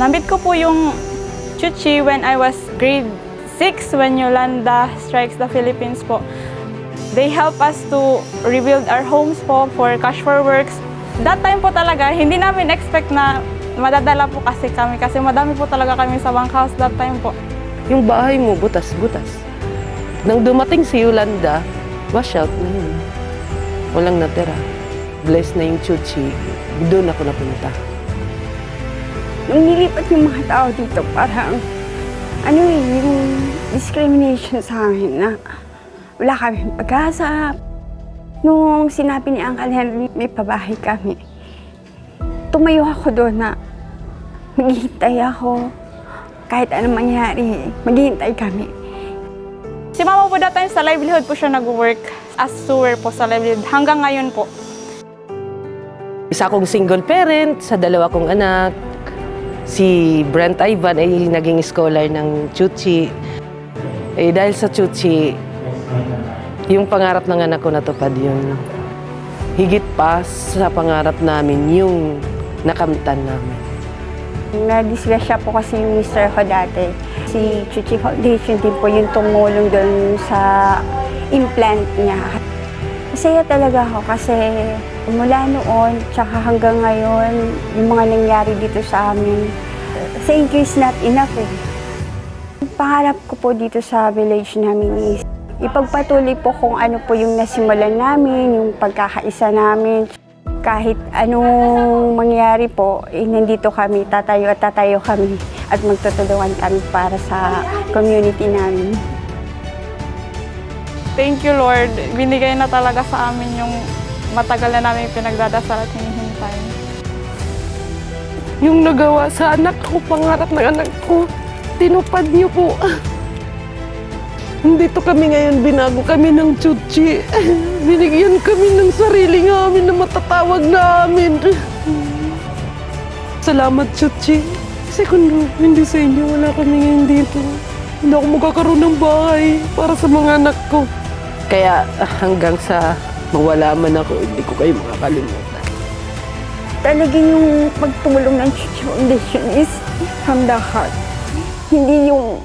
Namit ko po yung Chuchi when I was grade 6 when Yolanda strikes the Philippines po. They help us to rebuild our homes po for Cash for Works. That time po talaga, hindi namin expect na madadala po kasi kami kasi madami po talaga kami sa bunkhouse that time po. Yung bahay mo, butas-butas. Nang dumating si Yolanda, wash out na yun. Walang natira. Bless na yung Chuchi. Doon ako napunta. Nung nilipat yung mga tao dito, parang yung discrimination sa amin na wala kaming pag-asa. Nung sinabi ni Uncle Henry, may pabahay kami. Tumayo ako doon na maghihintay ako. Kahit anong mangyari, maghihintay kami. Si Mama po that time sa livelihood po siya nag-work as sewer po sa livelihood hanggang ngayon po. Isa akong single parent sa dalawa kong anak. Si Brent Ivan ay naging scholar ng Chuchi. Eh dahil sa Chuchi, yung pangarap ng anak ko natupad yun. Higit pa sa pangarap namin yung nakamtan namin. Na-disgrasya po kasi yung mister ko dati. Si Chuchi Foundation din po yung tumulong doon sa implant niya. Masaya talaga ako kasi mula noon, tsaka hanggang ngayon, yung mga nangyari dito sa amin, thank you is not enough eh. Pangarap ko po dito sa village namin is ipagpatuloy po kung ano po yung nasimulan namin, yung pagkakaisa namin. Kahit anong mangyari po, nandito kami, tatayo kami at magtutulungan kami para sa community namin. Thank you, Lord. Binigay na talaga sa amin yung matagal na namin pinagdadasal at hinihintay. Yung nagawa sa anak ko, pangarap ng anak ko, tinupad niyo po. Dito kami ngayon, binago kami ng Chuchi. Binigyan kami ng sarili namin na matatawag namin. Salamat, Chuchi. Kasi kung hindi sa inyo, wala kami ngayon dito. Hindi ako magkakaroon ng bahay para sa mga anak ko. Kaya hanggang sa mawala man ako, hindi ko kayo makakalimutan. Talagang yung pagtulong ng Chuchi Foundation is from the heart. Hindi yung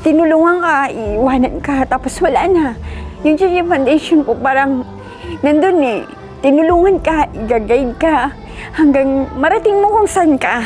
tinulungan ka, iiwanan ka, tapos wala na. Yung Chuchi Foundation po parang nandun eh. Tinulungan ka, i-guide ka, hanggang marating mo kung saan ka.